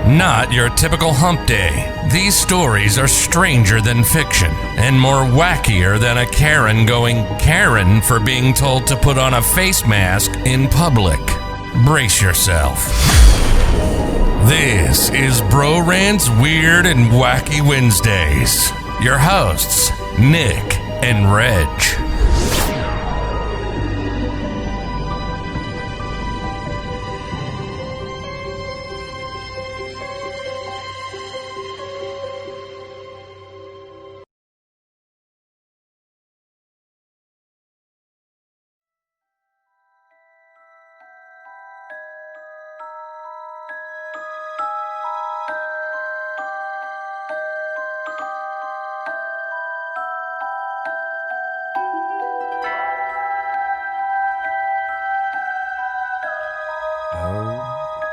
Not your typical hump day. These stories are stranger than fiction and more wackier than a Karen going Karen for being told to put on a face mask in public. Brace yourself. This is Bro RantZ Weird and Wacky Wednesdays. Your hosts, Nick and Reg.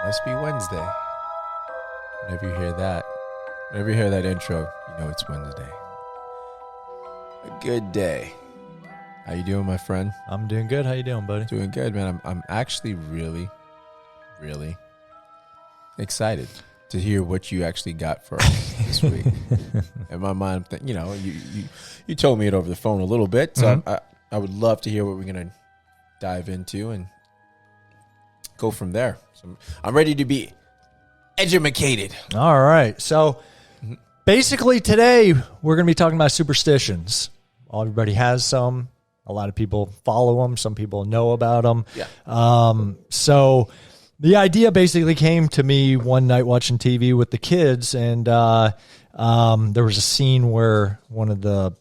Must be Wednesday. Whenever you hear that intro, you know it's Wednesday. A good day. How you doing, my friend? I'm doing good. How you doing, buddy? Doing good, man. I'm actually really excited to hear what you actually got for us this week. In my mind, you told me it over the phone a little bit, so I would love to hear what we're gonna dive into and go from there. So I'm ready to be educated. All right. So basically today we're going to be talking about superstitions. Everybody has some. A lot of people follow them. Some people know about them. Yeah. So the idea basically came to me one night watching TV with the kids, and there was a scene where one of the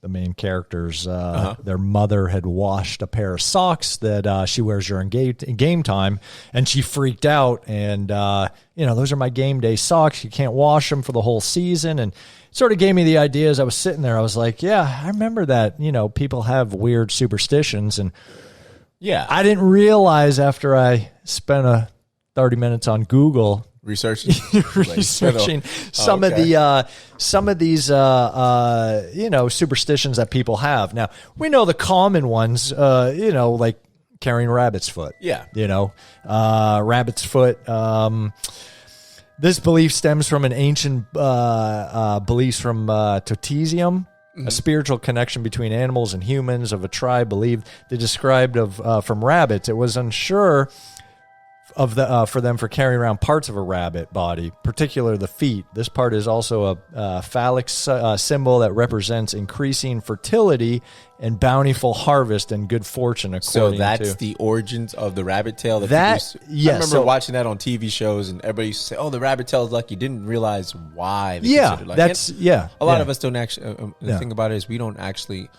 main characters, their mother had washed a pair of socks that she wears during game time, and she freaked out. And, those are my game day socks. You can't wash them for the whole season. And it sort of gave me the idea as I was sitting there. I was like, yeah, I remember that, people have weird superstitions. And yeah, I didn't realize after I spent 30 minutes on Google researching some of these superstitions that people have. Now, we know the common ones, like carrying rabbit's foot. Yeah. Rabbit's foot. This belief stems from an ancient beliefs from Totemism, a spiritual connection between animals and humans of a tribe believed they described from rabbits. It was unsure for them for carrying around parts of a rabbit body, particularly the feet. This part is also a phallic symbol that represents increasing fertility and bountiful harvest and good fortune. So that's the origins of the rabbit tail. Yes. I remember watching that on TV shows, and everybody used to say, "Oh, the rabbit tail is lucky." Didn't realize why. A lot of us don't actually. The thing about it is we don't actually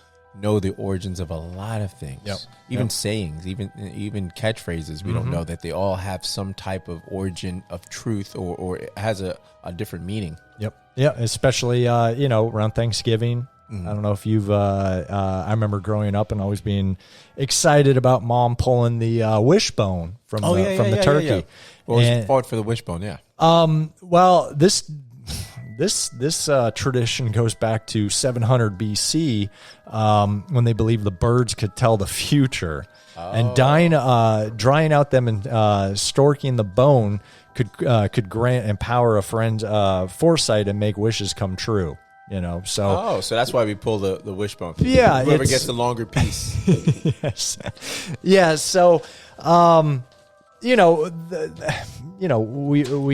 know the origins of a lot of things. Even sayings, even catchphrases, we don't know that they all have some type of origin of truth or it has a different meaning. Especially around Thanksgiving. I don't know if you've I remember growing up and always being excited about mom pulling the wishbone from the turkey. Yeah. Well, fought for the wishbone. Well, this tradition goes back to 700 BC when they believed the birds could tell the future. And drying out them and storing the bone could grant empower a friend's foresight and make wishes come true. So that's why we pull the wishbone. Yeah, whoever gets the longer piece. Yes, yeah. So we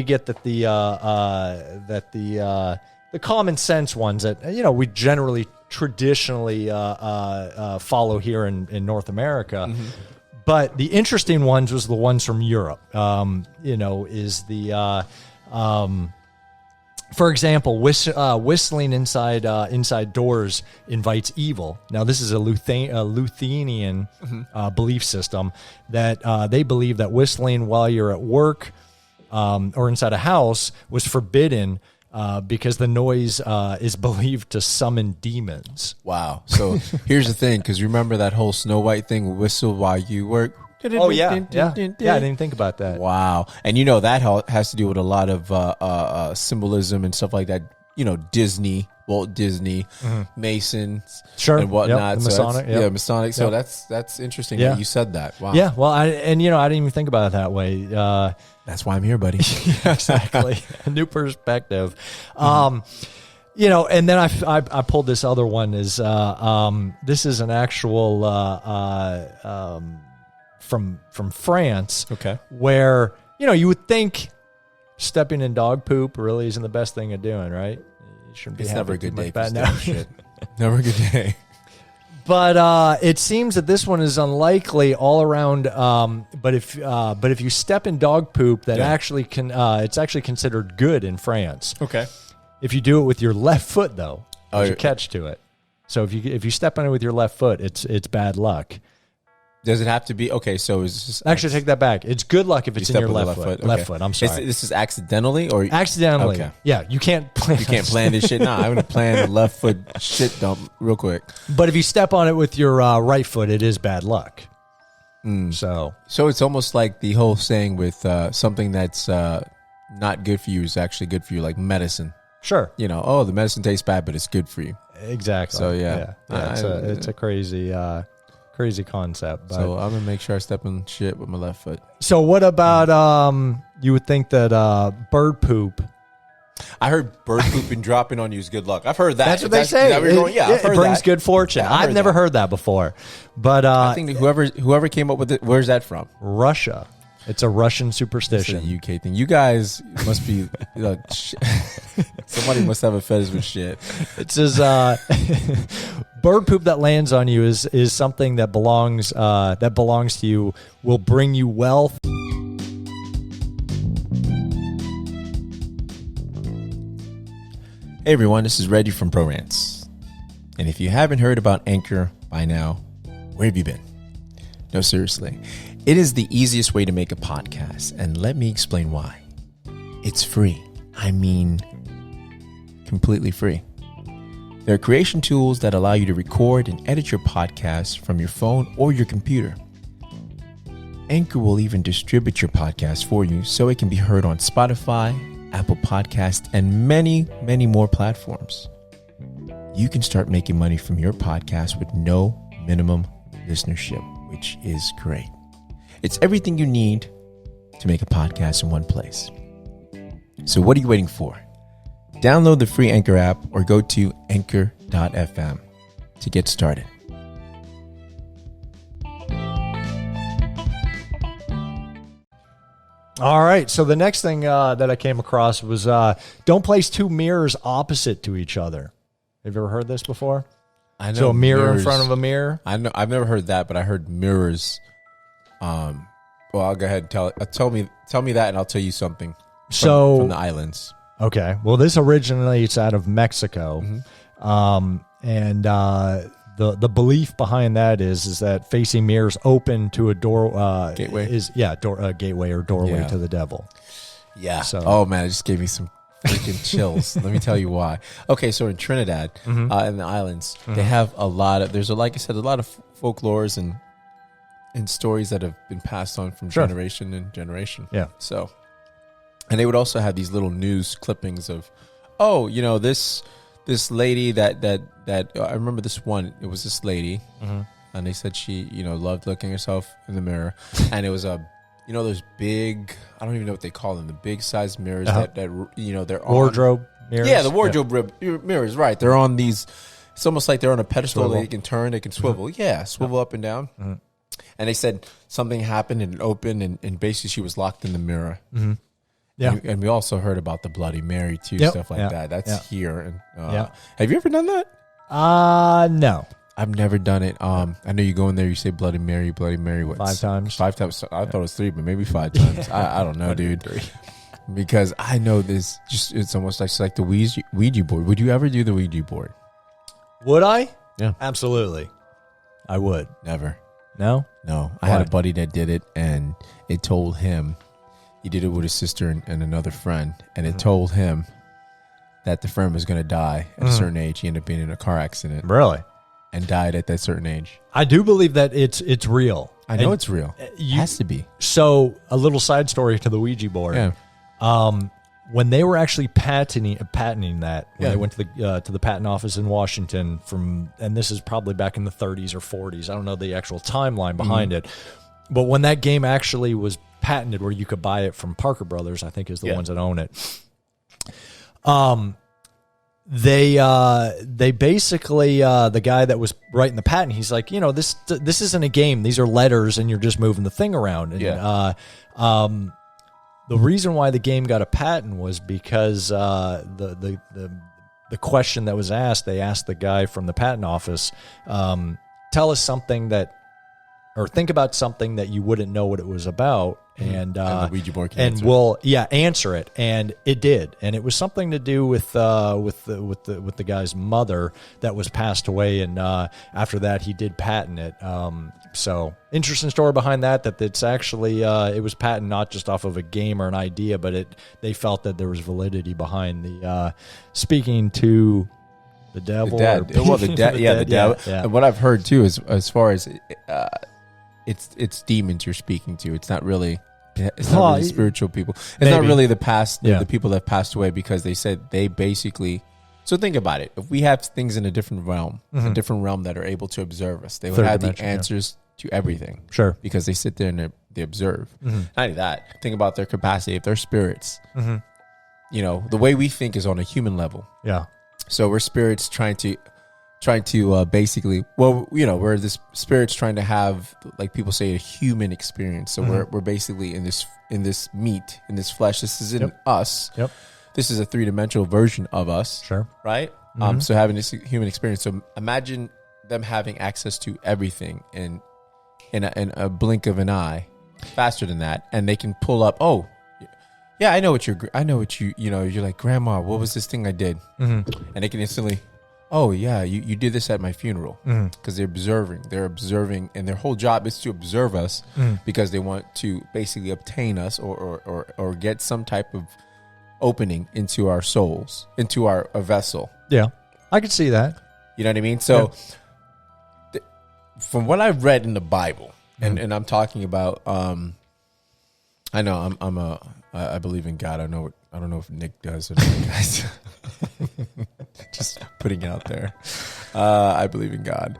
get that the common sense ones that we generally traditionally follow here in North America, but the interesting ones was the ones from Europe. For example, whistling inside doors invites evil. Now, this is a Lithuanian belief system that they believe that whistling while you're at work or inside a house was forbidden because the noise is believed to summon demons. Wow. So here's the thing, because remember that whole Snow White thing, whistle while you work? Oh, yeah. I didn't think about that. Wow. And that has to do with a lot of symbolism and stuff like that. Disney, Walt Disney, Masons, sure, and whatnot. The Masonic, Masonic. So that's interesting that you said that. Wow. Yeah. Well, I didn't even think about it that way. That's why I'm here, buddy. Exactly. A new perspective. And then I pulled this other one. This is an actual from France. Okay. Where you would think stepping in dog poop really isn't the best thing of doing, right? You shouldn't be. It's never a good day. Shit. Never a good day. But it seems that this one is unlikely all around. But if you step in dog poop, that actually it's actually considered good in France. Okay. If you do it with your left foot, though, there's a catch to it. So if you step on it with your left foot, it's bad luck. Does it have to be okay? So is this actually take that back? It's good luck if it's in your left foot. Okay. Left foot. I'm sorry. This is accidentally or accidentally? Okay. Yeah, you can't plan. You can't plan this shit. Nah, I'm gonna plan the left foot shit dump real quick. But if you step on it with your right foot, it is bad luck. So it's almost like the whole saying with something that's not good for you is actually good for you, like medicine. Sure. The medicine tastes bad, but it's good for you. Exactly. So it's a crazy concept. But. So I'm gonna make sure I step in shit with my left foot. So what about you would think that bird poop? I heard bird poop and dropping on you is good luck. I've heard that. That's what they say. I've heard it brings that. good fortune. Yeah, I've never heard that before. But I think whoever came up with it, where's that from? Russia. It's a Russian superstition. It's a UK thing. You guys must be somebody must have a fetish with shit. It says bird poop that lands on you is something that belongs to you, will bring you wealth. Hey everyone, this is Reggie from Bro RantZ. And if you haven't heard about Anchor by now, where have you been? No, seriously. It is the easiest way to make a podcast, and let me explain why. It's free. I mean, completely free. There are creation tools that allow you to record and edit your podcast from your phone or your computer. Anchor will even distribute your podcast for you so it can be heard on Spotify, Apple Podcasts, and many, many more platforms. You can start making money from your podcast with no minimum listenership, which is great. It's everything you need to make a podcast in one place. So what are you waiting for? Download the free Anchor app or go to anchor.fm to get started. All right. So the next thing that I came across was don't place two mirrors opposite to each other. Have you ever heard this before? I know. So a mirror in front of a mirror? I know. I've never heard that, but I heard mirrors. Well, I'll go ahead and tell me that, and I'll tell you something from the islands. Okay. Well, this it's out of Mexico, and the belief behind that is that facing mirrors open to a door gateway gateway or doorway to the devil. Yeah. So, oh man, it just gave me some freaking chills. Let me tell you why. Okay, so in Trinidad, in the islands, they have a lot of like I said, a lot of folklores and stories that have been passed on from generation and generation. Yeah. So, and they would also have these little news clippings of, this lady that I remember this one. It was this lady, and they said she loved looking herself in the mirror, and it was those big, I don't even know what they call them, the big size mirrors that they're wardrobe mirrors. Yeah, the wardrobe mirrors. Right, they're on these. It's almost like they're on a pedestal. They can turn, they can swivel. Yeah, swivel up and down. And they said something happened and it opened, and basically she was locked in the mirror. Yeah, and we also heard about the Bloody Mary too, stuff like that. That's here. And have you ever done that? No, I've never done it. I know you go in there, you say Bloody Mary. What? 5 times. 5 times. I thought it was 3, but maybe 5 times. I don't know, dude. Because I know this. It's almost like the Ouija board. Would you ever do the Ouija board? Would I? Yeah, absolutely. I would. Never. No. I had a buddy that did it, and it told him. He did it with his sister and another friend, and it told him that the friend was going to die at a certain age. He ended up being in a car accident. Really? And died at that certain age. I do believe that it's real. I know it's real. It has to be. So, a little side story to the Ouija board. Yeah. when they were actually patenting that, when they went to the patent office in Washington and this is probably back in the 30s or 40s. I don't know the actual timeline behind it, but when that game actually was patented, where you could buy it from Parker Brothers, I think is the ones that own it. They basically the guy that was writing the patent, he's like, this isn't a game. These are letters, and you're just moving the thing around. And the reason why the game got a patent was because the question that was asked, they asked the guy from the patent office, tell us something or think about something that you wouldn't know what it was about, and the Ouija board can answer it, and it did, and it was something to do with the guy's mother that was passed away, and after that he did patent it. So interesting story behind that it's actually it was patent not just off of a game or an idea, but they felt that there was validity behind the speaking to the devil. The devil. Yeah. And what I've heard too is, as far as it's demons you're speaking to. It's not really spiritual people. It's not really the people that have passed away, because they said they basically. So think about it. If we have things in a different realm, that are able to observe us, they would have the answers to everything. Sure. Because they sit there and they observe. Not only that, think about their capacity. If they're spirits, the way we think is on a human level. Yeah. So we're spirits trying to basically, we're this spirits trying to have, like people say, a human experience. So we're basically in this meat, in this flesh. This isn't us. Yep. This is a 3-dimensional version of us. Sure. Right? So having this human experience. So imagine them having access to everything in a blink of an eye, faster than that, and they can pull up. Oh, yeah, I know what you're like, Grandma, what was this thing I did? And they can instantly, oh yeah, you did this at my funeral, because they're observing, and their whole job is to observe us, because they want to basically obtain us or get some type of opening into our souls, into our vessel. Yeah, I could see that. You know what I mean? So from what I've read in the Bible, and I'm talking about, I know I believe in God. I don't know if Nick does or not, guys. Just putting it out there. I believe in God.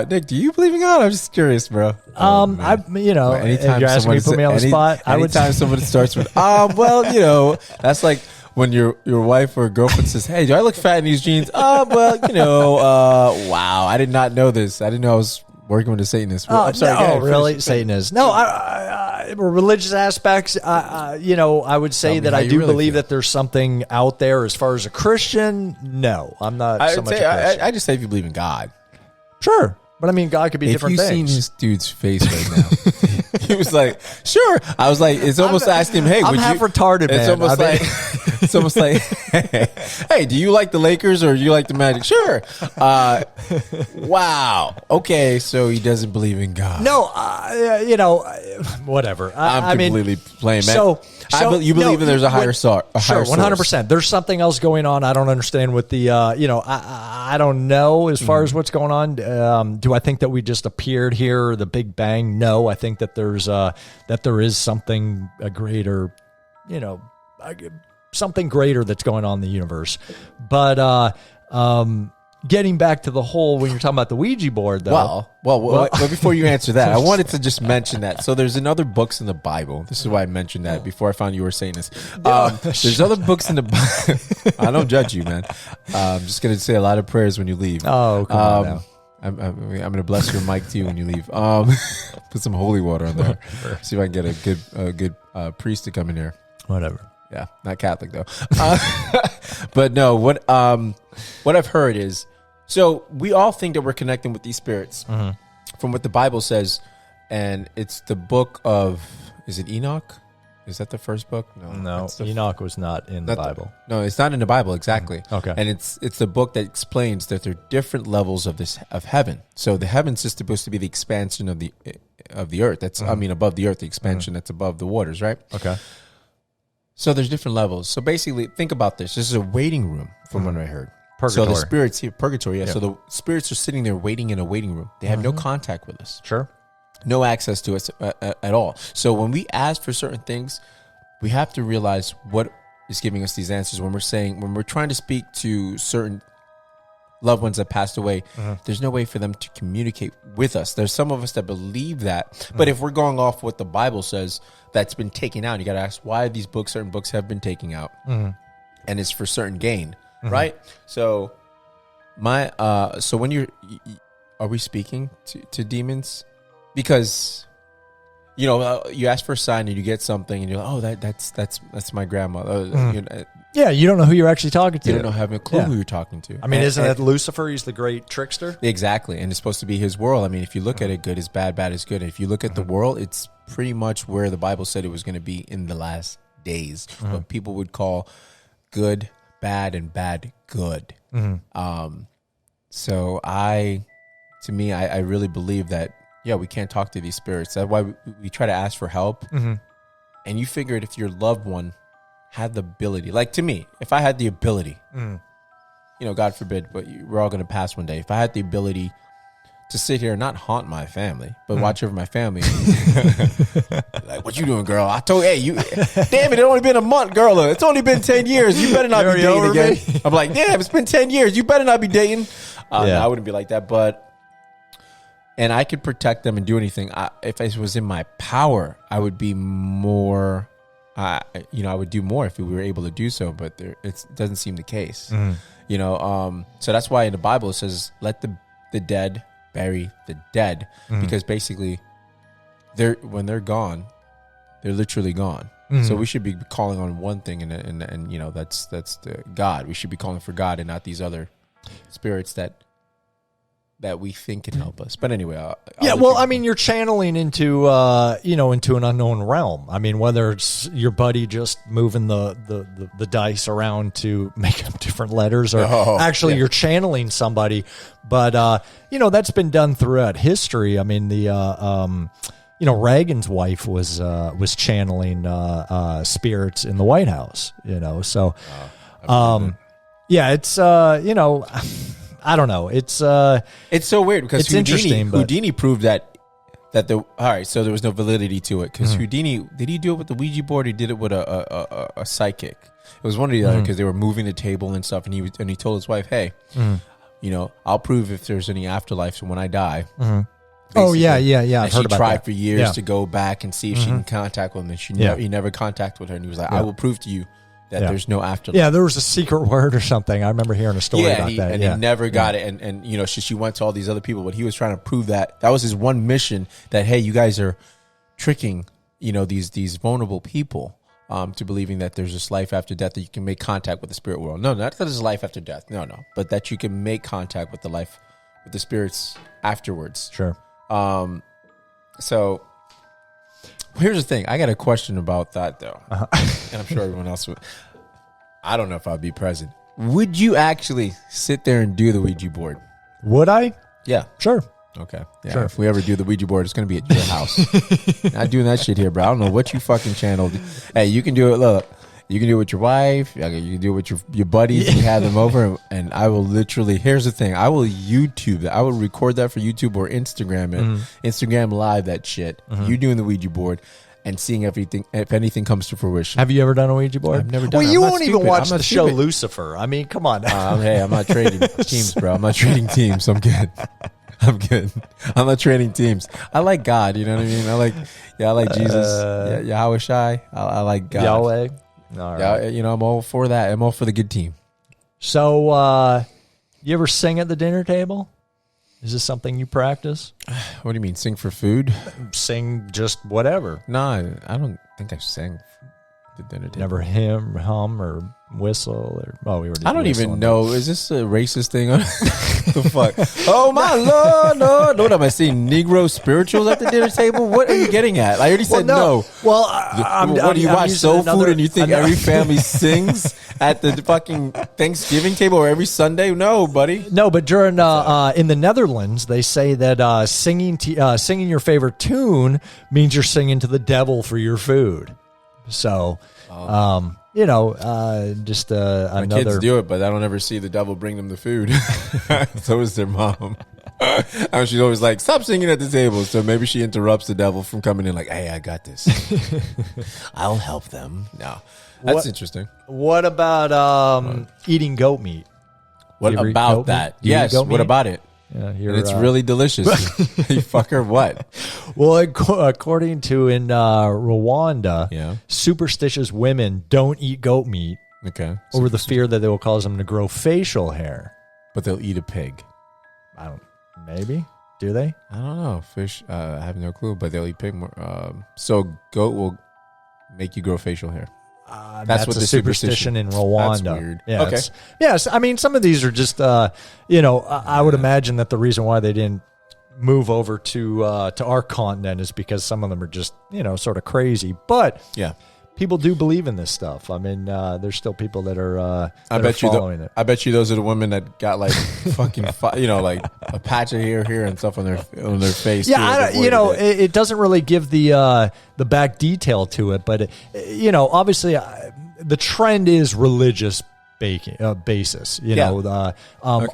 Nick, do you believe in God? I'm just curious, bro. Anytime you're asking me to put me on the spot, anytime somebody starts with, that's like when your wife or girlfriend says, "Hey, do I look fat in these jeans?" Wow, I did not know this. I didn't know I was working with a Satanist. I'm sorry. No, really? Satanist. No, religious aspects, I would say that I do believe that there's something out there. As far as a Christian, no, I'm not so much a Christian. I just say if you believe in God. Sure. But I mean, God could be different things. If you've seen this dude's face right now, he was like, sure. I was like, it's almost asking him, hey, I'm half retarded, man. It's almost like, hey, do you like the Lakers or do you like the Magic? Sure. Wow. Okay, so he doesn't believe in God. No, whatever. I'm completely playing, man. You believe that there's a higher source. Sure, 100%. There's something else going on. I don't understand what the, I don't know as far as what's going on. Do I think that we just appeared here, the Big Bang? No, I think that there is something greater, something greater that's going on in the universe. But getting back to the whole, when you're talking about the Ouija board, though. Well, before you answer that, I wanted to just mention that. So there's another books in the Bible. This is why I mentioned that before I found you were saying this. There's other books in the Bible. I don't judge you, man. I'm just going to say a lot of prayers when you leave. Oh, come on now. I'm going to bless your mic too when you leave. Put some holy water on there. See if I can get a good priest to come in here. Whatever. Yeah, not Catholic though. But no, what I've heard is, so we all think that we're connecting with these spirits from what the Bible says, and it's the book of, is it Enoch? Is that the first book? No, Enoch was not in the Bible. No, it's not in the Bible, exactly. Okay. And it's the book that explains that there are different levels of heaven. So the heavens is supposed to be the expansion of the earth. That's above the earth, the expansion that's above the waters, right? Okay. So there's different levels. So basically, think about this. This is a waiting room, from what I heard. Purgatory. So the spirits here, purgatory, yeah. So the spirits are sitting there waiting in a waiting room. They have no contact with us. Sure. No access to us at all. So when we ask for certain things, we have to realize what is giving us these answers. When we're trying to speak to certain loved ones that passed away, there's no way for them to communicate with us. There's some of us that believe that, but if we're going off what the Bible says, that's been taken out, you got to ask why these books, certain books have been taken out, and it's for certain gain, right? So so when are we speaking to demons? Because you ask for a sign and you get something and you're like, oh, that's my grandma. Yeah, you don't know who you're actually talking to. You don't have a clue who you're talking to. I mean, isn't that Lucifer? He's the great trickster. Exactly, and it's supposed to be his world. I mean, if you look at it, good is bad, bad is good. And if you look at the world, it's pretty much where the Bible said it was going to be in the last days. What people would call good, bad, and bad good. So I really believe that, we can't talk to these spirits. That's why we try to ask for help. And you figured if your loved one had the ability, like to me, if I had the ability, God forbid, but we're all going to pass one day. If I had the ability to sit here and not haunt my family, but watch over my family, like, what you doing, girl? I told you, damn it only been a month, girl. It's only been 10 years. You better not be dating again. I'm like, damn, it's been 10 years. You better not be dating. I wouldn't be like that, and I could protect them and do anything. If it was in my power, I would be more, I would do more if we were able to do so, but it doesn't seem the case. So that's why in the Bible it says, let the dead bury the dead, because basically when they're gone, they're literally gone. So we should be calling on one thing, and that's the God. We should be calling for God and not these other spirits that we think can help us. But anyway, you're channeling into into an unknown realm. I mean, whether it's your buddy just moving the dice around to make up different letters, or you're channeling somebody. But that's been done throughout history. I mean, the Reagan's wife was channeling spirits in the White House. So it's I don't know. It's so weird because it's interesting. Houdini proved that all right. So there was no validity to it because Houdini, did he do it with the Ouija board? He did it with a psychic. It was one of the other, because they were moving the table and stuff, and he told his wife, "Hey, I'll prove if there's any afterlife. So when I die." Oh yeah. I've and heard she about tried that. for years to go back and see if she can contact with him, and he never contacted with her. And he was like, "I will prove to you that there's no afterlife." Yeah, there was a secret word or something. I remember hearing a story about that. And he never got it. And she went to all these other people, but he was trying to prove that was his one mission, that, hey, you guys are tricking, these vulnerable people to believing that there's this life after death, that you can make contact with the spirit world. No, not that there's life after death. No. But that you can make contact with the spirits afterwards. Sure. So here's the thing. I got a question about that, though. And I'm sure everyone else would. I don't know if I'd be present. Would you actually sit there and do the Ouija board? Would I? Yeah. Sure. Okay. Yeah. Sure. If we ever do the Ouija board, it's going to be at your house. Not doing that shit here, bro. I don't know what you fucking channeled. Hey, you can do it. Look, you can do it with your wife. You can do it with your buddies. You have them over, and I will literally. Here's the thing. I will YouTube that. I will record that for YouTube or Instagram it. Instagram live that shit. You doing the Ouija board and seeing if anything comes to fruition. Have you ever done a Ouija board? I've never done. Well, it. you won't even watch the show Lucifer. I mean, come on. Hey, I'm not trading teams, bro. I'm not trading teams. I'm good. I'm not trading teams. I like God. You know what I mean? I like Jesus. Yahweh Shai. I like God. Yahweh. All right. Yeah, I'm all for that. I'm all for the good team. So, you ever sing at the dinner table? Is this something you practice? What do you mean, sing for food? Sing just whatever. No, I don't think I've sang at the dinner table. Never hum or whistle or we were. I don't even know. Is this a racist thing? The fuck? Oh my Lord, no! What am I seeing? Negro spirituals at the dinner table? What are you getting at? I already said no. Well, do you watch soul food and you think every family sings at the fucking Thanksgiving table or every Sunday? No, buddy. No, but during in the Netherlands, they say that singing your favorite tune means you're singing to the devil for your food. So. Just my another. Kids do it, but I don't ever see the devil bring them the food. So is their mom. And she's always like, "Stop singing at the table." So maybe she interrupts the devil from coming in. Like, "Hey, I got this. I'll help them." No, That's interesting. What about eating goat meat? What about that? Yes. What about it? Yeah, and it's really delicious. You fucker, what? Well, according to in Rwanda, superstitious women don't eat goat meat. Okay. Over the fear that they will cause them to grow facial hair. But they'll eat a pig. Maybe. Do they? I don't know. Fish, I have no clue, but they'll eat pig more. So goat will make you grow facial hair. That's what the superstition in Rwanda. That's weird. Yeah, okay. Yes, I mean, some of these are just, I would imagine that the reason why they didn't move over to our continent is because some of them are just, sort of crazy. But yeah, people do believe in this stuff. I mean, there's still people that are following it. I bet you those are the women that got like fucking, like a patch of hair here and stuff on their face. Yeah, it doesn't really give the back detail to it, but obviously the trend is religious basis.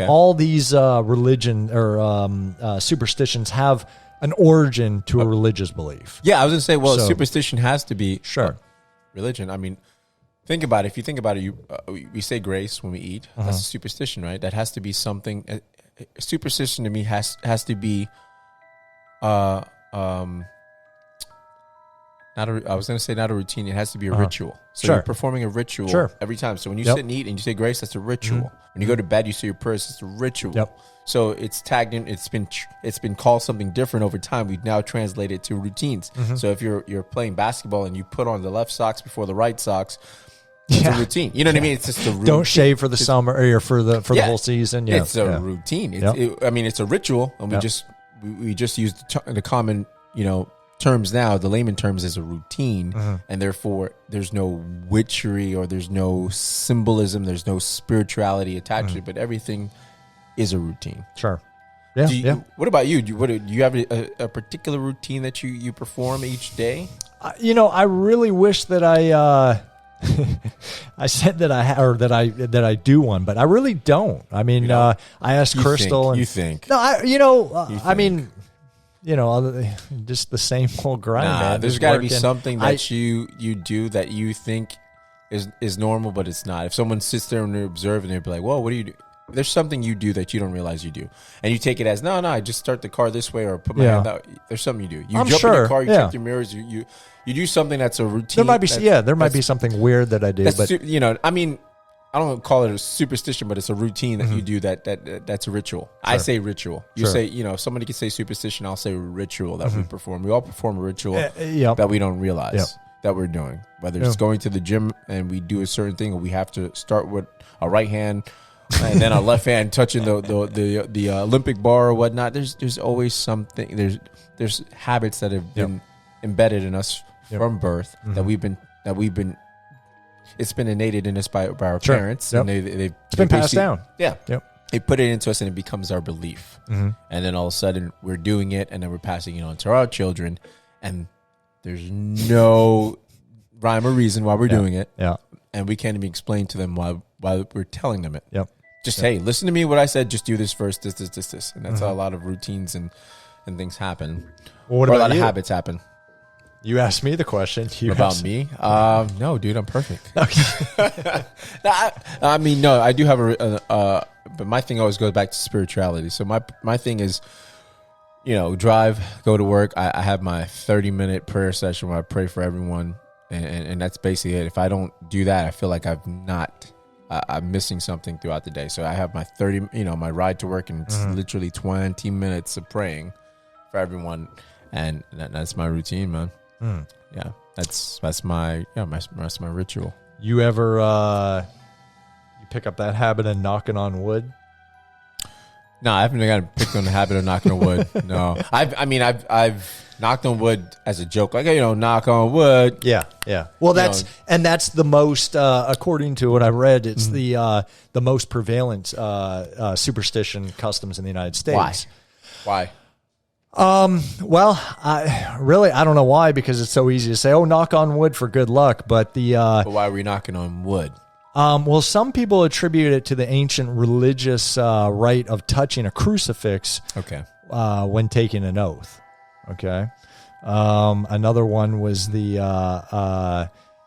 All these religion or superstitions have an origin to a religious belief. Yeah, I was gonna say, superstition has to be sure. Religion. I mean, think about it. If you think about it, we say grace when we eat. That's a superstition, right? That has to be something. A superstition to me has to be, not I was going to say not a routine. It has to be a ritual. So you're performing a ritual every time. So when you sit and eat and you say grace, that's a ritual. When you go to bed, you say your prayers. It's a ritual. Yep. So it's tagged in. It's been called something different over time. We've now translated it to routines. So if you're playing basketball and you put on the left socks before the right socks, it's a routine. You know what I mean? It's just a routine. Don't shave for the summer or for the whole season. Yeah. It's a routine. It's a ritual, and we just use the common terms now. The layman terms is a routine, and therefore there's no witchery or there's no symbolism. There's no spirituality attached to it, but everything is a routine. Sure. Yeah. What about you? Do you have a particular routine that you perform each day? I really wish that I said that I do one, but I really don't. I mean, I asked Crystal. You think? No, I mean, just the same old grind. Man. There's got to be something that you do that you think is normal, but it's not. If someone sits there and they observe and they'll be like, "Whoa, what do you do?" There's something you do that you don't realize you do, and you take it as no. I just start the car this way or put my hand out. There's something you do. You jump in your car, you check your mirrors, you do something that's a routine. There might be something weird that I do, but I mean, I don't call it a superstition, but it's a routine that you do that's a ritual. Sure. I say ritual. You say, if somebody could say superstition, I'll say ritual that we perform. We all perform a ritual that we don't realize that we're doing. Whether it's going to the gym and we do a certain thing, or we have to start with our right hand and then our left hand touching the Olympic bar or whatnot. There's always something. There's habits that have been embedded in us from birth that we've been. It's been innate in us by our parents, and it's been passed down. Yeah, they put it into us, and it becomes our belief. And then all of a sudden, we're doing it, and then we're passing it on to our children, and there's no rhyme or reason why we're doing it. Yeah, and we can't even explain to them why we're telling them it. Just hey, listen to me. What I said. Just do this first. This, and that's how a lot of routines and things happen. Well, what about a lot you? of habits happen. You asked me the question. About me? No, dude, I'm perfect. I mean, no, I do have but my thing always goes back to spirituality. So my thing is, drive, go to work. I have my 30-minute prayer session where I pray for everyone, and that's basically it. If I don't do that, I feel like I'm missing something throughout the day. So I have my my ride to work, and it's literally 20 minutes of praying for everyone, and that's my routine, man. Yeah, that's my ritual. You ever you pick up that habit of knocking on wood? No, I haven't got picked on the habit of knocking on wood. No, I've knocked on wood as a joke, like knock on wood. Yeah. Well, that's the most according to what I read. It's the most prevalent superstition customs in the United States. Why? Well, I don't know why, because it's so easy to say, "Oh, knock on wood for good luck." But but why are we knocking on wood? Well, some people attribute it to the ancient religious rite of touching a crucifix. Okay. When taking an oath. Okay. Another one was the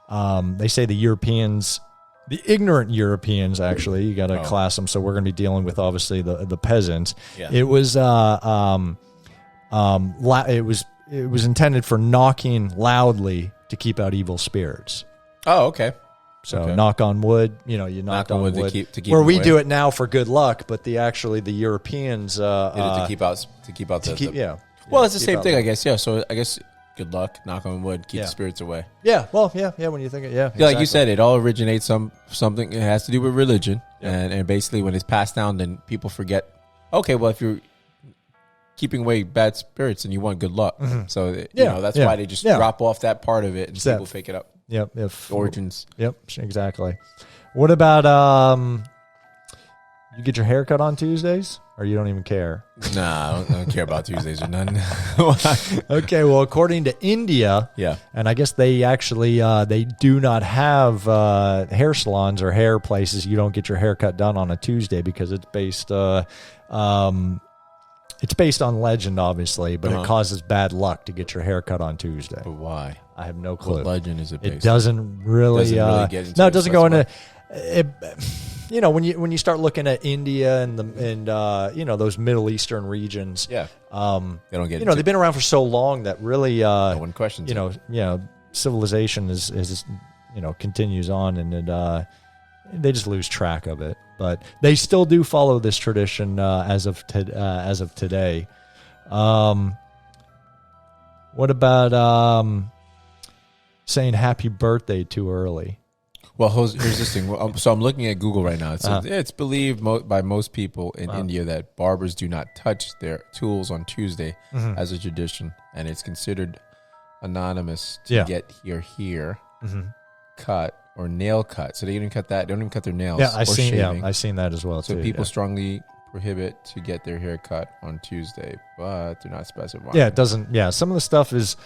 They say the Europeans, the ignorant Europeans, actually, you got to class them. So we're going to be dealing with obviously the peasants. Yeah. It was it was intended for knocking loudly to keep out evil spirits. Oh, okay. So knock on wood, you knock on wood. To keep where we do it now for good luck, but the Europeans did it to keep out Well, it's the same thing, I guess. Yeah. So I guess good luck, knock on wood, keep the spirits away. Yeah. Well, yeah. When you think it, exactly. Like you said, it all originates something. It has to do with religion, and basically when it's passed down, then people forget. Okay, well, if you're keeping away bad spirits and you want good luck, so that's why they just drop off that part of it and people pick it up. Yep. Origins. Yep. Exactly. What about you get your hair cut on Tuesdays, or you don't even care? Nah, I don't care about Tuesdays or none. Okay. Well, according to India, and I guess they actually they do not have hair salons or hair places. You don't get your hair cut done on a Tuesday because it's based on legend, obviously, but it causes bad luck to get your hair cut on Tuesday. But why? I have no clue. What legend is it based on? It doesn't really get into it doesn't go into it. When you start looking at India and those Middle Eastern regions, they don't get they've been around for so long that really no one questions civilization is continues on, and they just lose track of it. But they still do follow this tradition as of today. What about saying happy birthday too early? Well, here's this thing. So I'm looking at Google right now. It says it's believed by most people in India that barbers do not touch their tools on Tuesday as a tradition, and it's considered anonymous to get your hair cut or nail cut. So they don't even cut that. They don't even cut their nails. Yeah, I've seen that as well. So people strongly prohibit to get their hair cut on Tuesday, but they're not specifying. Yeah, it doesn't. Yeah, some of the stuff is.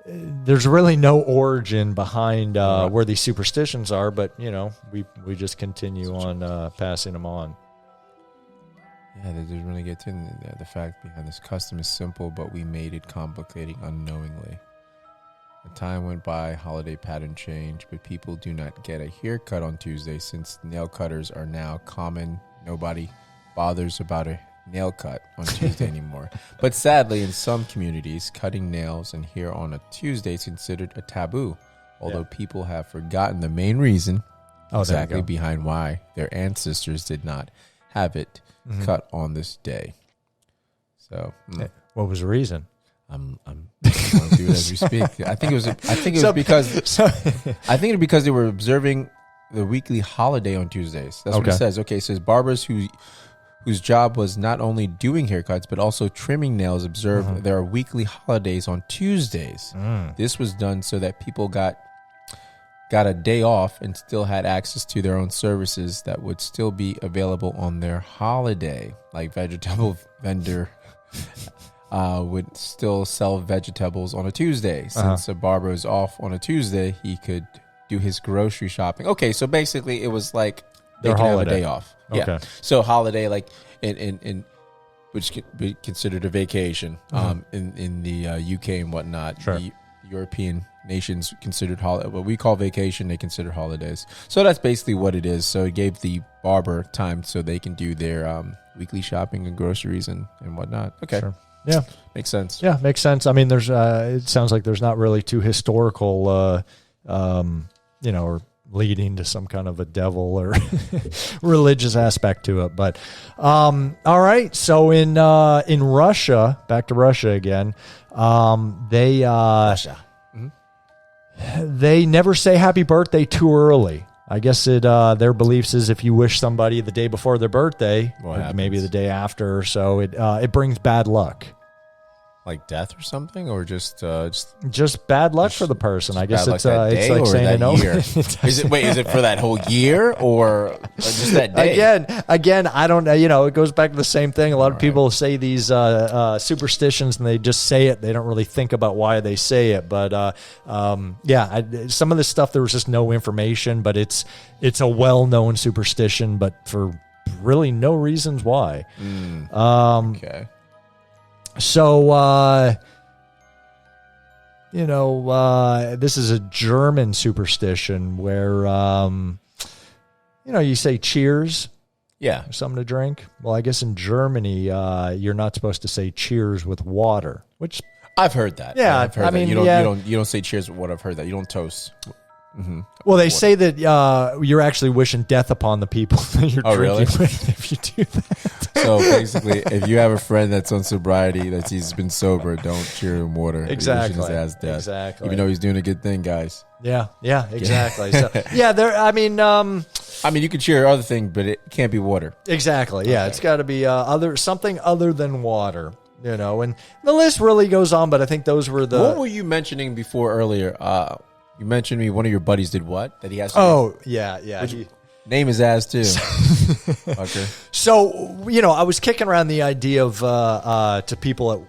There's really no origin behind where these superstitions are, but we just continue on passing them on. Yeah, they didn't really get to the fact behind this custom is simple, but we made it complicated unknowingly. The time went by, holiday pattern changed, but people do not get a haircut on Tuesday since nail cutters are now common. Nobody bothers about a nail cut on Tuesday anymore. But sadly, in some communities, cutting nails and hair on a Tuesday is considered a taboo, although people have forgotten the main reason behind why their ancestors did not have it cut on this day. So, what was the reason? I'm going to do it as we speak. I think it was because they were observing the weekly holiday on Tuesdays. That's what it says. Okay, it says barbers whose job was not only doing haircuts but also trimming nails observed their weekly holidays on Tuesdays. This was done so that people got a day off and still had access to their own services that would still be available on their holiday. Like vegetable vendor would still sell vegetables on a Tuesday. Since a barber is off on a Tuesday, he could do his grocery shopping. Okay, so basically it was like they can have a day off. Okay. Yeah. So holiday, like in which could be considered a vacation. In the UK and whatnot, the European nations considered what we call vacation, they consider holidays. So that's basically what it is. So it gave the barber time so they can do their weekly shopping and groceries and whatnot. Okay. Sure. Yeah, makes sense. Yeah, makes sense. I mean, there's it sounds like there's not really too historical, or leading to some kind of a devil or religious aspect to it. But all right, so in Russia, back to Russia again, they never say happy birthday too early. I guess their beliefs is if you wish somebody the day before their birthday, or maybe the day after or so, it brings bad luck. Like death or something, or just bad luck for the person. I guess it's like saying no. Is it for that whole year or just that day? Again, I don't. It goes back to the same thing. A lot of people say these superstitions and they just say it. They don't really think about why they say it. But some of this stuff there was just no information. But it's a well-known superstition, but for really no reasons why. Okay. So this is a German superstition where, you say cheers. Yeah. Something to drink. Well, I guess in Germany, you're not supposed to say cheers with water, which I've heard that. Yeah. I've heard that. You don't say cheers with water. I've heard that. You don't toast. Mm-hmm. Well, they say that you're actually wishing death upon the people that you're drinking with if you do that. So basically, if you have a friend that's on sobriety, he's been sober, don't cheer him water. Exactly. His ass death. Exactly. Even though he's doing a good thing, guys. Yeah. Exactly. So you can cheer other thing, but it can't be water. Exactly. Yeah, okay. It's got to be something other than water. And the list really goes on, but I think those were the. What were you mentioning before earlier? You mentioned me. One of your buddies did what? That he has. Yeah. Name his ass too. Okay. So I was kicking around the idea of to people at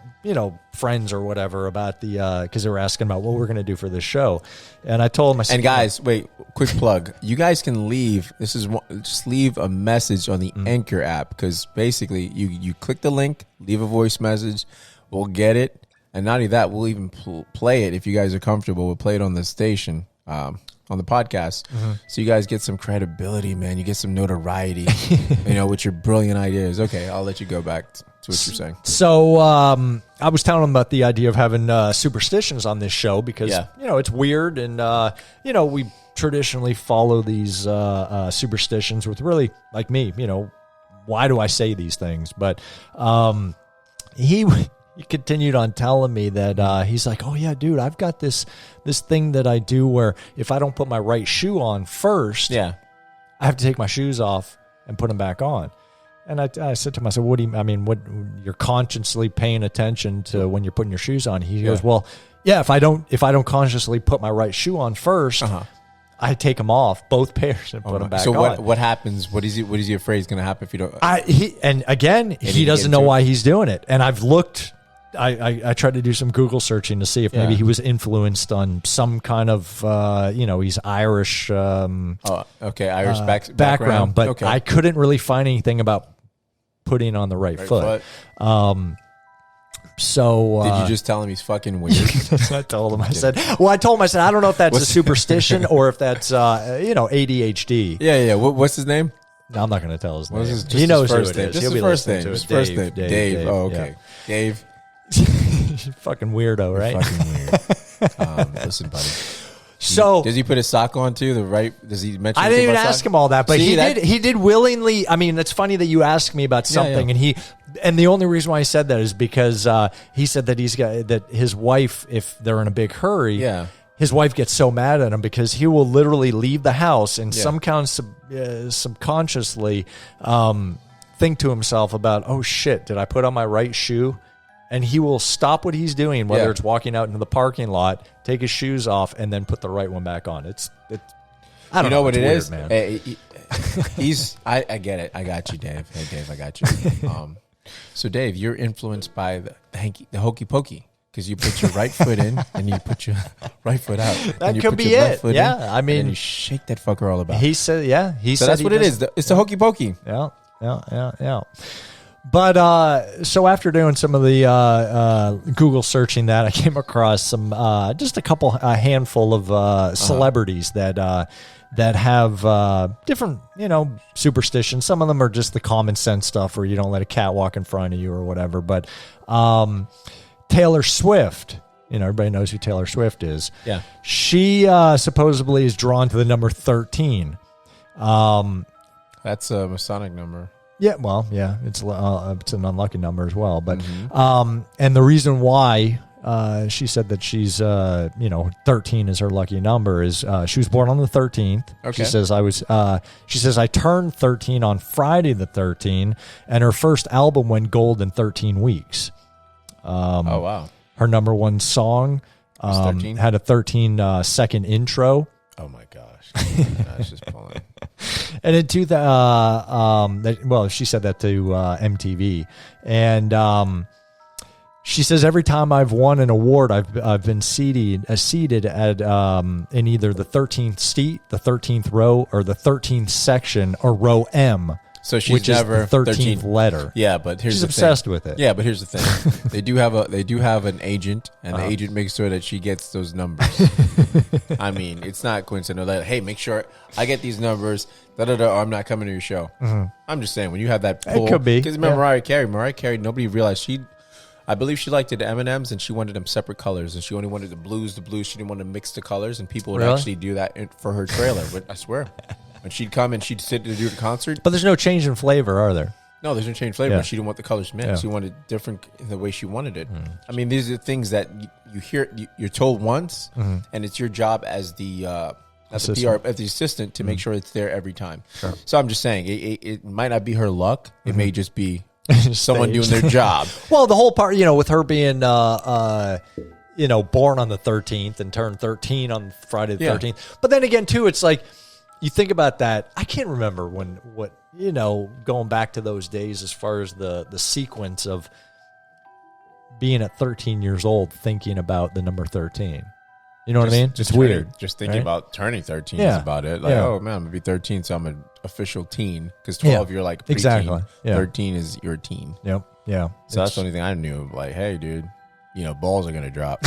friends or whatever about because they were asking about what we're going to do for this show, and I told them. And guys, wait, quick plug. You guys can leave. Just leave a message on the Anchor app, because basically you click the link, leave a voice message, we'll get it. And not only that, we'll even play it if you guys are comfortable. We'll play it on the station, on the podcast. Mm-hmm. So you guys get some credibility, man. You get some notoriety, with your brilliant ideas. Okay, I'll let you go back to what you're saying. So I was telling them about the idea of having superstitions on this show because, it's weird. And, we traditionally follow these superstitions with really, like me, why do I say these things? But he continued on telling me that he's like, oh, yeah, dude, I've got this thing that I do where if I don't put my right shoe on first, I have to take my shoes off and put them back on. And I said to myself, what you're consciously paying attention to when you're putting your shoes on. He goes, well, yeah, if I don't consciously put my right shoe on first, I take them off, both pairs, and put them back on. So what happens? What is he afraid is going to happen if you don't? He doesn't know why he's doing it. And I've looked. I tried to do some Google searching to see if maybe he was influenced on some kind of, he's Irish. Irish background. But I couldn't really find anything about putting on the right foot. So did you just tell him he's fucking weird? I told him. I told him, I don't know if that's a superstition or if that's ADHD. Yeah. What's his name? No, I'm not going to tell his name. He knows who it is. He'll be listening to it. First name. Dave. Oh, okay. Yeah. Dave. Fucking weirdo, right? Fucking weird. Listen, buddy. So does he put his sock on too? Does he mention? I didn't even ask him all that, but he did willingly. I mean, it's funny that you asked me about something, and the only reason why he said that is because he said that that his wife, if they're in a big hurry, his wife gets so mad at him because he will literally leave the house and subconsciously think to himself about, oh shit, did I put on my right shoe? And he will stop what he's doing, whether it's walking out into the parking lot, take his shoes off, and then put the right one back on. I don't know what it is, man. I get it. I got you, Dave. Hey, Dave, I got you. So, Dave, you're influenced by the hokey pokey because you put your right foot in and you put your right foot out. That could be it. Yeah, I mean, and you shake that fucker all about. He said, so that's what it is. It's the hokey pokey. Yeah. But so after doing some of the Google searching that, I came across some just a handful of celebrities that have different superstitions. Some of them are just the common sense stuff, where you don't let a cat walk in front of you or whatever. But Taylor Swift, everybody knows who Taylor Swift is. Yeah, she supposedly is drawn to the number 13. That's a Masonic number. Yeah, well, it's an unlucky number as well. But and the reason why she said that she's 13 is her lucky number is she was born on the 13th. Okay. She says I turned 13 on Friday the 13th, and her first album went gold in 13 weeks. Oh wow! Her number one song had a 13-second intro. Oh my gosh! That's just pulling. And in she said that to MTV, and she says every time I've won an award, I've been seated at in either the 13th seat, the 13th row, or the 13th section, or row M. So she's which never is the 13th letter. Yeah, but here's she's the obsessed thing. with it. Yeah, but here's the thing. They do have an agent, and the agent makes sure that she gets those numbers. I mean, it's not coincidental that, hey, make sure I get these numbers. Or I'm not coming to your show. I'm just saying, when you have that pull, it could be. Because remember Mariah Carey, nobody realized I believe she liked the M&Ms, and she wanted them separate colors, and she only wanted the blues. She didn't want to mix the colors, and people would actually do that for her trailer. But I swear, when she'd come and she'd sit to do the concert. But there's no change in flavor, are there? No, there's no change in flavor. But she didn't want the colors mixed. Yeah. She wanted different in the way she wanted it. I mean, these are things that you hear, you're told once, and it's your job as the assistant to make sure it's there every time. Sure. So I'm just saying, it might not be her luck. It may just be someone doing their job. Well, the whole part, with her being, born on the 13th and turned 13 on Friday the 13th. But then again, too, it's like, you think about that. I can't remember going back to those days as far as the sequence of being at 13 years old, thinking about the number 13. You know what I mean? It's weird. Just thinking about turning 13 is about it. Like, oh, man, I'm going to be 13, so I'm an official teen. Because 12, you're like preteen. Exactly. Yeah. 13 is your teen. Yep. Yeah. So that's the only thing I knew. Like, hey, dude, balls are going to drop.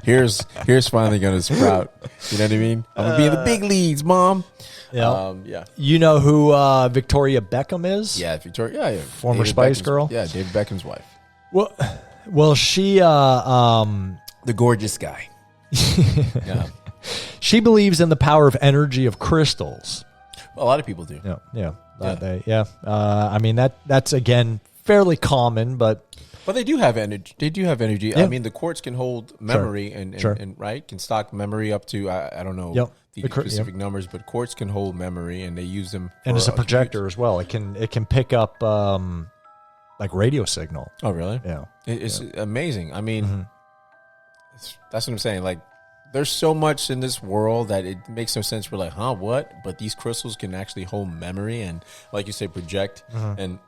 Here's finally going to sprout. You know what I mean? I'm going to be in the big leagues, Mom. Yeah. You know who Victoria Beckham is? Yeah, Victoria. Yeah. Former David Spice Girl. Yeah, David Beckham's wife. Well, she the gorgeous guy. Yeah. She believes in the power of energy of crystals. Well, a lot of people do. Yeah. I mean, that's again fairly common, but they do have energy. They do have energy. Yeah. I mean, the quartz can hold memory and can stock memory up to I don't know the specific numbers, but quartz can hold memory, and they use them. And as a projector as well, it can pick up like radio signal. Oh, really? Yeah. It's amazing. I mean, that's what I'm saying. Like, there's so much in this world that it makes no sense. We're like, huh, what? But these crystals can actually hold memory and, like you say, project and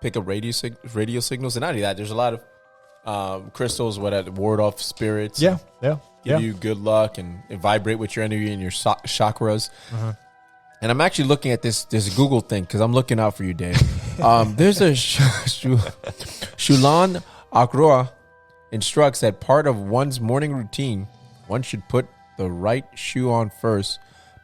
pick up radio signals. And not only that, there's a lot of crystals that ward off spirits. Yeah. Give you good luck and vibrate with your energy and your chakras. And I'm actually looking at this Google thing because I'm looking out for you, Dave. There's a Shulan Akroa instructs that part of one's morning routine, one should put the right shoe on first,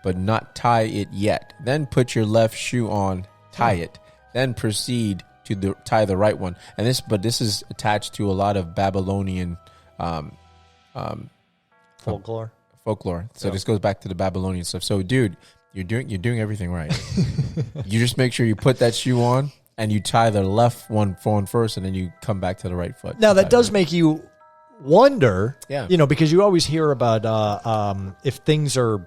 but not tie it yet. Then put your left shoe on, tie it. Then proceed to tie the right one. And this is attached to a lot of Babylonian folklore. So this goes back to the Babylonian stuff. So, dude, you're doing everything right. You just make sure you put that shoe on. And you tie the left one first, and then you come back to the right foot. Now, that does make you wonder, because you always hear about if things are,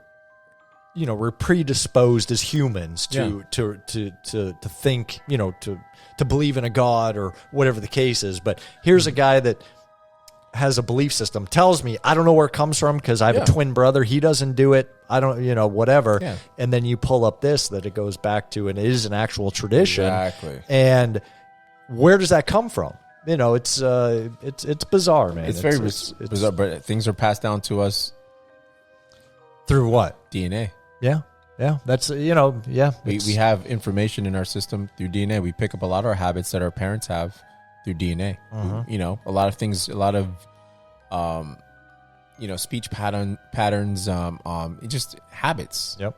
we're predisposed as humans to think, to believe in a God or whatever the case is. But here's a guy that has a belief system, tells me, I don't know where it comes from because I have a twin brother. He doesn't do it. I don't, whatever. Yeah. And then you pull up that it goes back to, and it is an actual tradition. Exactly. And where does that come from? It's bizarre, man. It's very bizarre, but things are passed down to us through what? DNA. Yeah. Yeah. That's, We have information in our system through DNA. We pick up a lot of our habits that our parents have through DNA. A lot of things, speech patterns, just habits. Yep.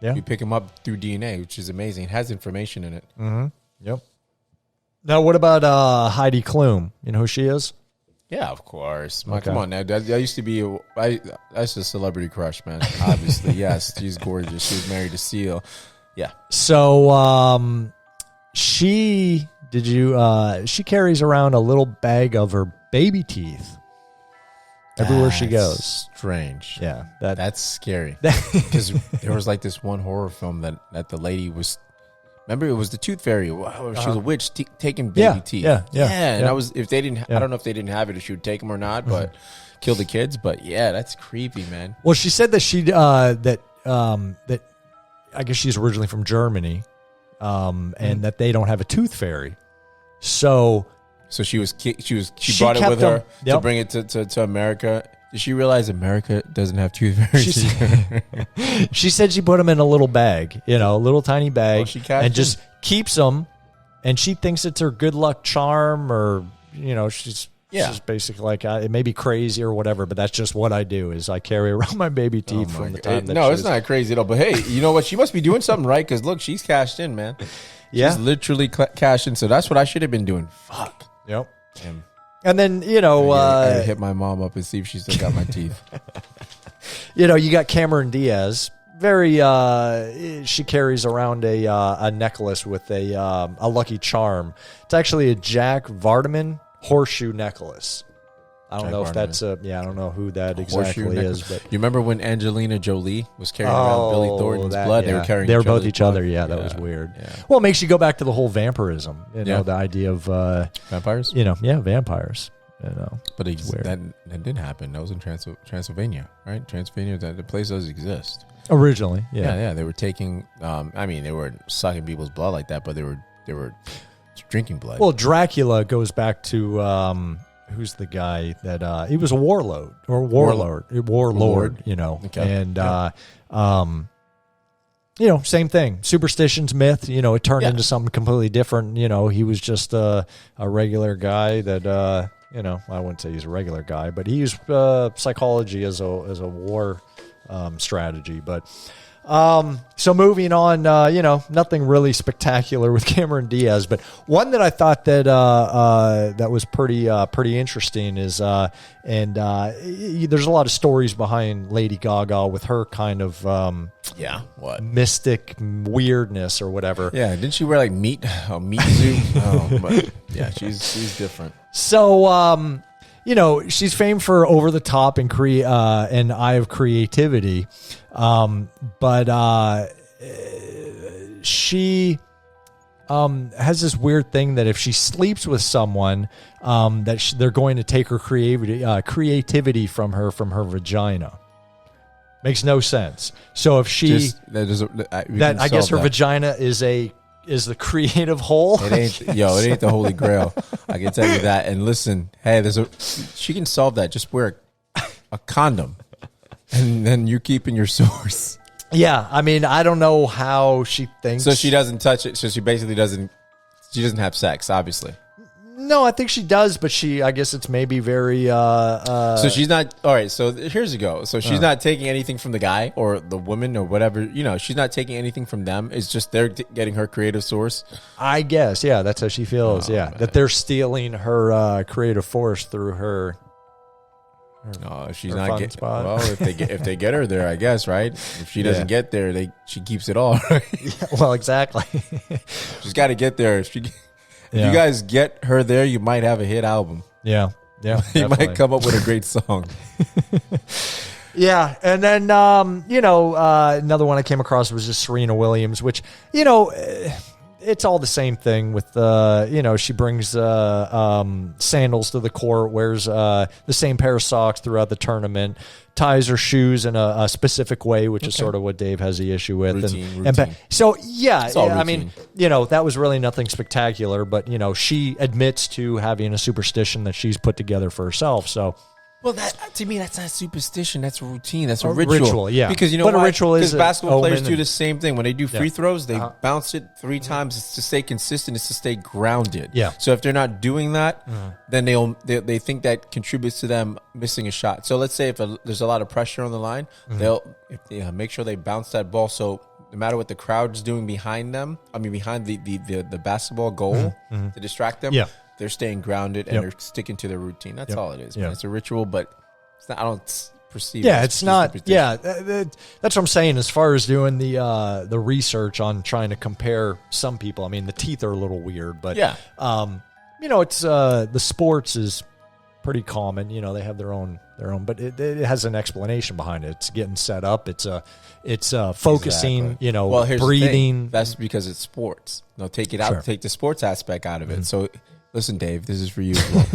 Yeah. We pick them up through DNA, which is amazing. It has information in it. Yep. Now, what about Heidi Klum? You know who she is? Yeah, of course. Okay. Come on now. I used to be that's a celebrity crush, man. Obviously, yes. She's gorgeous. She was married to Seal. Yeah. So, she carries around a little bag of her baby teeth everywhere she goes. Strange. Yeah. That's scary. Because there was like this one horror film that the lady was. Remember, it was the Tooth Fairy. She was a witch taking baby teeth. Yeah. And I don't know if they didn't have it, if she would take them or not, but kill the kids. But yeah, that's creepy, man. Well, she said that that I guess she's originally from Germany, and that they don't have a Tooth Fairy. So she brought it with her to bring it to America. Did she realize America doesn't have tooth fairies? She said she put them in a little bag, a little tiny bag, and just keeps them. And she thinks it's her good luck charm, or she's basically like, it may be crazy or whatever, but that's just what I do. Is I carry around my baby teeth from the time that. No, it's not crazy at all. But hey, you know what? She must be doing something right, because look, she's cashed in, man. She's literally cashed in. So that's what I should have been doing. Fuck. Yep. And then, I hit my mom up and see if she still got my teeth. You got Cameron Diaz. She carries around a necklace with a lucky charm. It's actually a Jack Vardaman horseshoe necklace. I don't know if that's I don't know who that exactly is. But you remember when Angelina Jolie was carrying around Billy Thornton's blood? They were carrying. They were both each other. Yeah, that was weird. Yeah. Well, it makes you go back to the whole vampirism. The idea of vampires. Vampires. But that didn't happen. That was in Transylvania, right? Transylvania, the place does exist. Originally, yeah. They were taking. They were sucking people's blood like that, but they were drinking blood. Well, Dracula goes back to. Who's the guy that he was a warlord. Okay. And same thing. Superstitions, myth. It turned into something completely different. He was just a regular guy that I wouldn't say he's a regular guy, but he used psychology as a war strategy. But so moving on, nothing really spectacular with Cameron Diaz, but one that I thought that that was pretty interesting is there's a lot of stories behind Lady Gaga with her kind of mystic weirdness or whatever. Yeah, didn't she wear like meat suit? But yeah, she's different. So she's famed for over the top and an eye of creativity. But she has this weird thing that if she sleeps with someone, they're going to take her creativity from her vagina. Makes no sense. So if she I guess her vagina is the creative hole. It ain't the Holy Grail. I can tell you that. And listen, hey, she can solve that. Just wear a condom. And then you're keeping your source. Yeah, I don't know how she thinks. So she doesn't touch it. So she basically doesn't have sex, obviously. No, I think she does, but I guess it's maybe very... so she's not... All right, so here's a go. So she's not taking anything from the guy or the woman or whatever. She's not taking anything from them. It's just they're getting her creative source. I guess, yeah, that's how she feels, man. That they're stealing her creative force through her... No, if she's not getting if they get her there, I guess, right? If she doesn't get there, she keeps it all, right? Yeah, well, exactly. She's got to get there. If you guys get her there, you might have a hit album. Yeah, you might come up with a great song. Yeah, and then another one I came across was just Serena Williams, which it's all the same thing with she brings sandals to the court, wears the same pair of socks throughout the tournament, ties her shoes in a specific way, which is sort of what Dave has the issue with. Routine. So that was really nothing spectacular, but she admits to having a superstition that she's put together for herself. So. Well, that to me, that's not superstition. That's a routine. That's a ritual. Yeah. Because a ritual is basketball players do the same thing. When they do free throws, they bounce it 3 times. It's to stay consistent. It's to stay grounded. Yeah. So if they're not doing that, then they think that contributes to them missing a shot. So let's say if there's a lot of pressure on the line, they'll make sure they bounce that ball. So no matter what the crowd's doing behind them, behind the basketball goal to distract them. Yeah. They're staying grounded and they're sticking to their routine. That's all it is. Yeah. It's a ritual, but it's not, I don't perceive it. Yeah, it's not. Yeah, that's what I'm saying. As far as doing the research on trying to compare some people, the teeth are a little weird, but it's the sports is pretty common. They have their own, but it has an explanation behind it. It's getting set up. It's focusing. Exactly. Well, here's breathing. That's because it's sports. No, take it out. Sure. Take the sports aspect out of it. So. Listen, Dave, this is for you as well.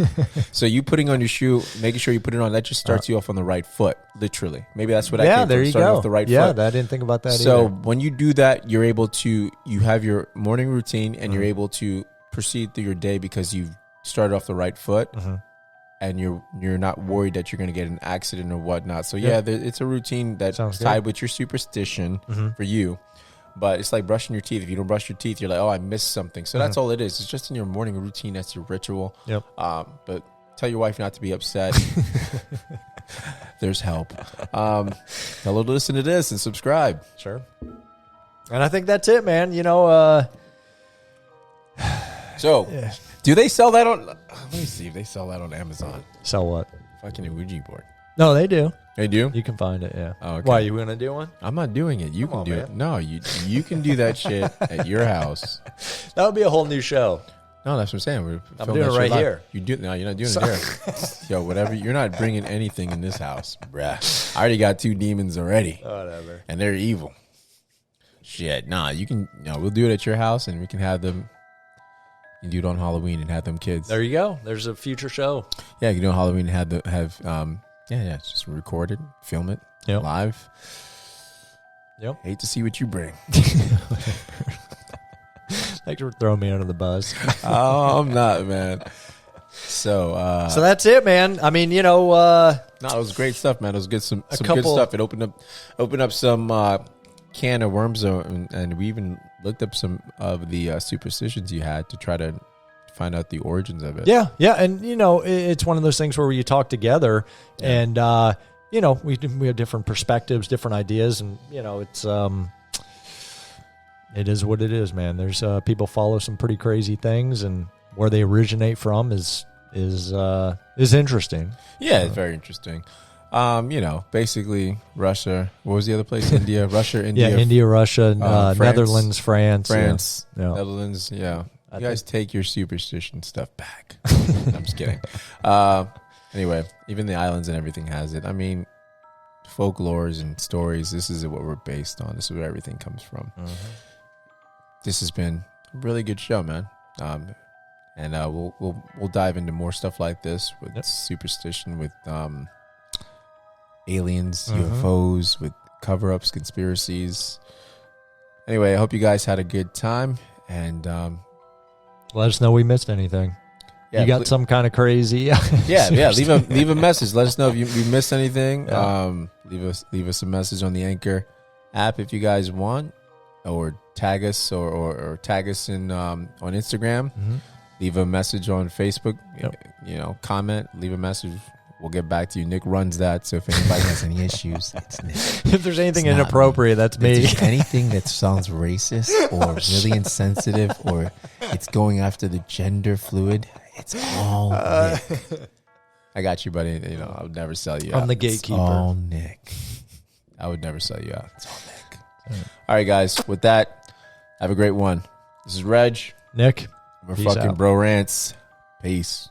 So you putting on your shoe, making sure you put it on, that just starts you off on the right foot, literally. Maybe that's what I came there from, you starting go. off the right foot. Yeah, I didn't think about that So either. when you do that, you're able to, you have your morning routine and you're able to proceed through your day because you've started off the right foot. and you're not worried that you're going to get an accident or whatnot. So yeah, it's a routine that's tied with your superstition for you. But it's like brushing your teeth. If you don't brush your teeth, you're like, oh, I missed something. So that's all it is. It's just in your morning routine. That's your ritual. Yep. But tell your wife not to be upset. There's help. Tell her to listen to this and subscribe. Sure. And I think that's it, man. You know, so do they sell that on? Let me see if they sell that on Amazon. Sell what? Fucking a Ouija board. No, they do. They do? You can find it, yeah. Oh, okay. Why, you going to do one? I'm not doing it. You can do it. No, you can do that shit at your house. That would be a whole new show. No, that's what I'm saying. I'm doing it right here. No, you're not doing it here. Yo, whatever. You're not bringing anything in this house, bruh. I already got 2 demons already. Whatever. And they're evil. Shit, nah. You can. We'll do it at your house, and we can have them. You can do it on Halloween and have them kids. There you go. There's a future show. Yeah, you can do it on Halloween and have it's just record it, film it live. Yep. Hate to see what you bring. Thanks for throwing me under the bus. Oh, I'm not, man. So that's it, man. I mean, no, it was great stuff, man. It was good. Some good stuff. It opened up some can of worms, and we even looked up some of the superstitions you had to try to find out the origins of it. Yeah, and it's one of those things where you talk together, and we have different perspectives, different ideas, and it's it is what it is, man. There's people follow some pretty crazy things, and where they originate from is interesting. Yeah, it's very interesting. Basically Russia. What was the other place? India, Russia, India. Yeah, India, Russia, France, Netherlands, France. Yeah. Netherlands, yeah. You guys take your superstition stuff back. I'm just kidding. Anyway, even the islands and everything has it. I mean, folklores and stories, this is what we're based on. This is where everything comes from. This has been a really good show, man. And we'll dive into more stuff like this with superstition, with aliens, UFOs, with cover-ups, conspiracies. Anyway, I hope you guys had a good time, and let us know we missed anything. Yeah, you got some kind of crazy. Leave a message. Let us know if we missed anything. Leave us a message on the Anchor app if you guys want, or tag us or tag us in on Instagram. Leave a message on Facebook. Comment. Leave a message. We'll get back to you. Nick runs that, so if anybody has any issues, it's Nick. If there's anything inappropriate, that's me. If there's anything that sounds racist or really insensitive, or it's going after the gender fluid, it's all Nick. I got you, buddy. I would never sell you out. I'm the gatekeeper. It's all Nick. I would never sell you out. It's all Nick. All right, guys. With that, have a great one. This is Reg. Nick. We're fucking Bro RantZ. Peace.